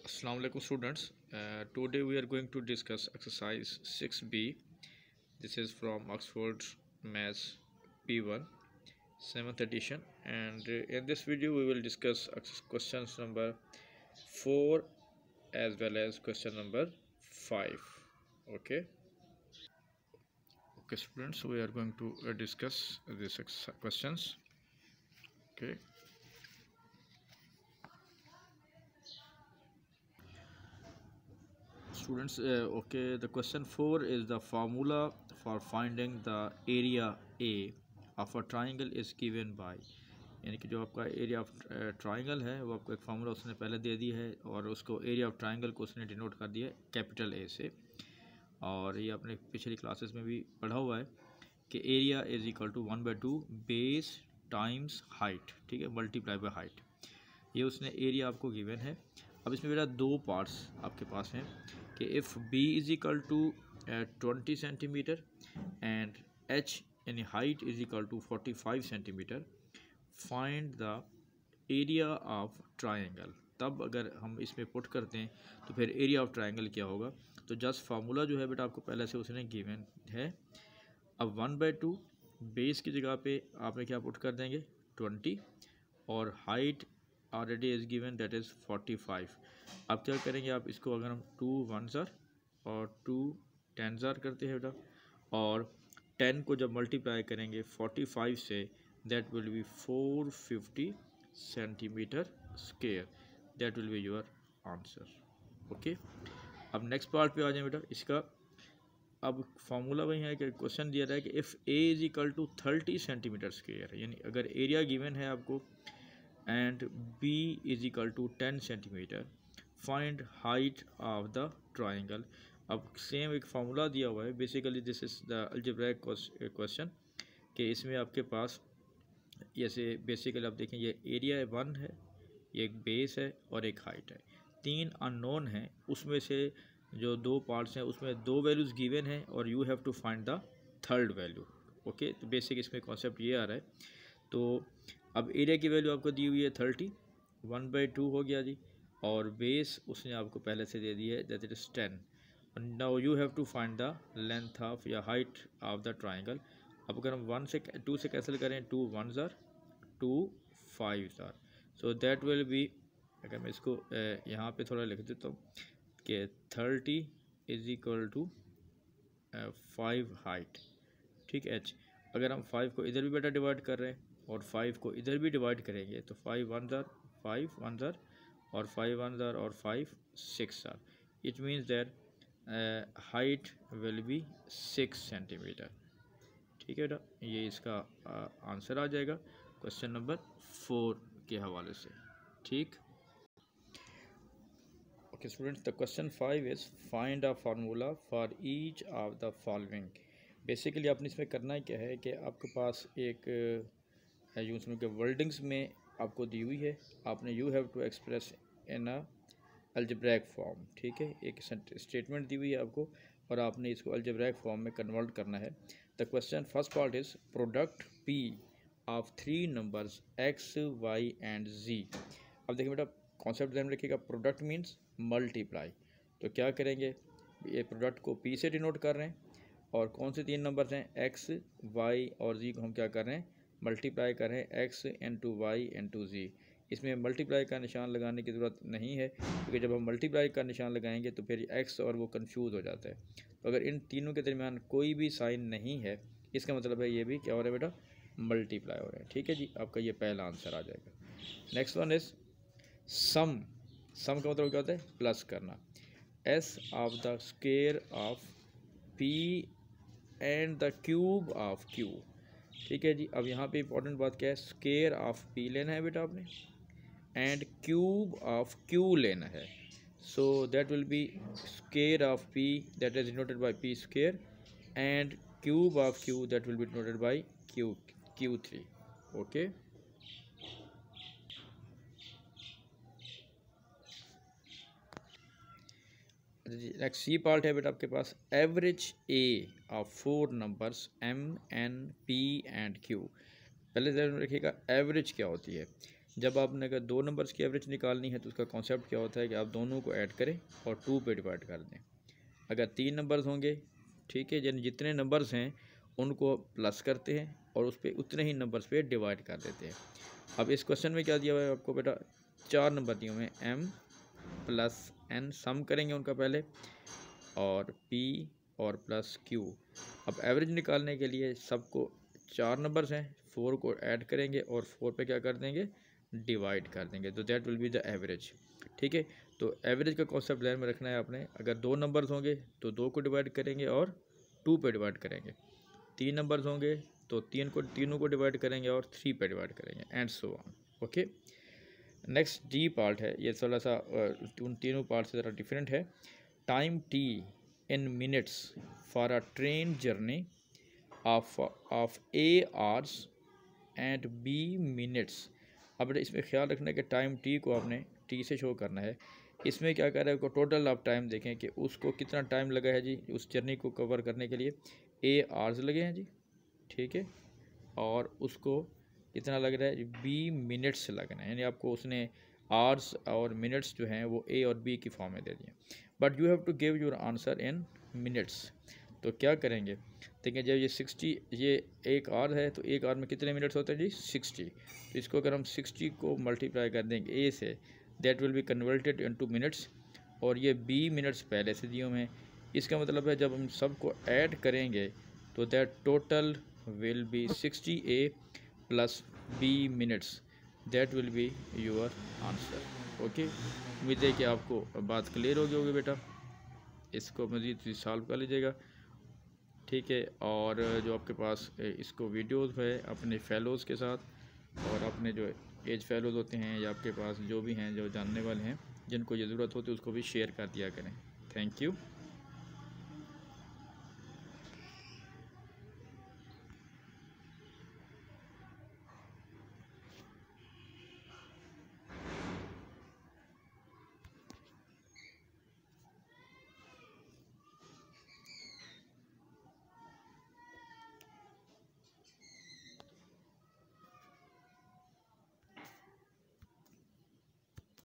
Assalamu alaikum students. Today we are going to discuss exercise 6b. This is from Oxford Maths P1 7th edition, and in this video we will discuss questions number 4 as well as question number 5. Okay. Okay students, we are going to discuss these questions. Okay. Students, okay, the question 4 is the formula for finding the area A of a triangle is given by, यानी कि जो आपका area of triangle है वो आपको एक formula उसने पहले दे दी है और उसको एरिया ऑफ ट्राइंगल को उसने डिनोट कर दिया है कैपिटल ए से। और ये आपने पिछली क्लासेस में भी पढ़ा हुआ है कि area is equal to 1/2 base times height, ठीक है, मल्टीप्लाई बाय हाइट। ये उसने एरिया आपको गिवन है। अब इसमें मेरा दो पार्ट्स आपके पास हैं कि if B is equal to 20 centimetre and H यानी height is equal to 45 centimetre, find the area of triangle. तब अगर हम इसमें पुट करते हैं तो फिर एरिया ऑफ ट्राइंगल क्या होगा। तो जस्ट फार्मूला जो है बेटा आपको पहले से उसने गिवन है। अब 1/2 बेस की जगह पे आपने क्या पुट कर देंगे 20 और height already is given that is 45। अब क्या करेंगे आप इसको अगर हम 2 1s और 2 10s करते हैं बेटा और 10 को जब मल्टीप्लाई करेंगे 45 say that will B 450 centimetre square. That will be your answer. Okay, अब नेक्स्ट पार्ट पे आ जाए बेटा इसका। अब फार्मूला वही है कि क्वेश्चन दिया रहा है कि if A is equal to 30 centimetre square, यानी अगर एरिया गिवन है आपको and B is equal to 10 centimetre, find height of the triangle. अब सेम एक फार्मूला दिया हुआ है, basically this is the algebraic question कि इसमें आपके पास जैसे बेसिकली आप देखें ये एरिया 1 है, ये एक बेस है और एक हाइट है। 3 अननोन हैं, उसमें से जो दो पार्ट्स हैं उसमें 2 वैल्यूज़ गिवन हैं और you have to find the third value. Okay, तो बेसिक इसमें कॉन्सेप्ट ये आ रहा है। तो अब एरिया की वैल्यू आपको दी हुई है 30, 1/2 हो गया जी, और बेस उसने आपको पहले से दे दी है that is 10। Now you have to find the length of या हाइट ऑफ द ट्राइंगल। अब अगर हम 1 से 2 से कैंसिल करें 2 1s 2 5s, so that will B, अगर मैं इसको यहाँ पे थोड़ा लिख देता हूँ कि 30 इज इक्वल टू 5 हाइट, ठीक है। अगर हम 5 को इधर भी बेटा डिवाइड कर रहे हैं और 5 को इधर भी डिवाइड करेंगे तो 5 1s 5 1s और 5 1s और 5 6s। It means that height will be 6 centimetre, ठीक है बेटा। ये इसका आंसर आ जाएगा क्वेश्चन नंबर 4 के हवाले से, ठीक। Okay students, the question 5 is find a formula for each of the following. Basically आपने इसमें करना क्या है कि आपके पास एक यूँ समझ के वर्डिंग्स में आपको दी हुई है, आपने you have to express in a algebraic form, ठीक है। एक स्टेटमेंट दी हुई है आपको और आपने इसको अलजेब्राइक फॉर्म में कन्वर्ट करना है। The question first part is product P of 3 numbers x y and z। अब देखिए बेटा कॉन्सेप्ट ध्यान रखिएगा, प्रोडक्ट मीन्स मल्टीप्लाई। तो क्या करेंगे, ये प्रोडक्ट को p से डिनोट कर रहे हैं और कौन से 3 नंबर्स हैं x y और z को हम क्या कर रहे हैं मल्टीप्लाई कर रहे हैं x इंटू वाई इंटू जी। इसमें मल्टीप्लाई का निशान लगाने की ज़रूरत नहीं है क्योंकि जब हम मल्टीप्लाई का निशान लगाएंगे तो फिर x और वो कंफ्यूज हो जाता है। तो अगर इन तीनों के दरमियान कोई भी साइन नहीं है इसका मतलब है ये भी क्या हो रहा है बेटा मल्टीप्लाई हो रहा है, ठीक है जी। आपका ये पहला आंसर आ जाएगा। Next one is sum. Sum का मतलब क्या होता है प्लस करना। s of the square of p and the cube of q, ठीक है जी। अब यहाँ पे इंपॉर्टेंट बात क्या है, स्क्वायर ऑफ p लेना है बेटा आपने एंड क्यूब ऑफ q लेना है। So that will be square of p that is denoted by p square and cube of q that will be denoted by q3। Okay, next C part है बेटा आपके पास average A of 4 numbers m n p and q। पहले ध्यान रखिएगा average क्या होती है। जब आपने अगर 2 नंबर्स की एवरेज निकालनी है तो उसका कॉन्सेप्ट क्या होता है कि आप दोनों को ऐड करें और 2 पे डिवाइड कर दें। अगर 3 नंबर्स होंगे, ठीक है, यानी जितने नंबर्स हैं उनको प्लस करते हैं और उस पर उतने ही नंबर्स पे डिवाइड कर देते हैं। अब इस क्वेश्चन में क्या दिया हुआ है आपको बेटा, 4 नंबर दिए हुए हैं, m प्लस n, सम करेंगे उनका पहले, और p और प्लस q। अब एवरेज निकालने के लिए सबको 4 नंबर्स हैं, 4 को ऐड करेंगे और 4 पे क्या कर देंगे, डिवाइड कर देंगे, तो that will be the average. ठीक है, तो एवरेज का कॉन्सेप्ट ध्यान में रखना है आपने। अगर 2 नंबर्स होंगे तो 2 को डिवाइड करेंगे और 2 पे डिवाइड करेंगे। 3 नंबर्स होंगे तो तीनों को डिवाइड करेंगे और 3 पे डिवाइड करेंगे, and so on. Okay, next D part है, ये थोड़ा सा उन तीनों पार्ट से ज़रा डिफरेंट है। Time T in minutes for a train journey of A hours and B minutes. अब इसमें ख्याल रखना है कि टाइम टी को आपने टी से शो करना है। इसमें क्या कर रहा है, टोटल आप टाइम देखें कि उसको कितना टाइम लगा है जी उस जर्नी को कवर करने के लिए। A hours लगे हैं जी, ठीक है, और उसको कितना लग रहा है, B मिनट्स लगना है, यानी आपको उसने आवर्स और मिनट्स जो हैं वो A और B की फॉर्म में दे दिए। But you have to give your answer in minutes. तो क्या करेंगे, देखिए जब ये 60, ये 1 आवर है तो 1 आवर में कितने मिनट्स होते हैं जी, 60। तो इसको अगर हम 60 को मल्टीप्लाई कर देंगे A से, that will be converted into minutes, और ये B मिनट्स पहले से दिए हुए हैं। इसका मतलब है जब हम सबको ऐड करेंगे तो that total will be 60A plus B minutes, that will be your answer. Okay, उम्मीद है कि आपको बात क्लियर हो गई होगी बेटा, इसको मज़ीद सॉल्व कर लीजिएगा। ठीक है, और जो आपके पास इसको वीडियोस है अपने फेलोज़ के साथ और अपने जो एज फेलोज़ होते हैं या आपके पास जो भी हैं जो जानने वाले हैं जिनको ये ज़रूरत होती है उसको भी शेयर कर दिया करें। Thank you.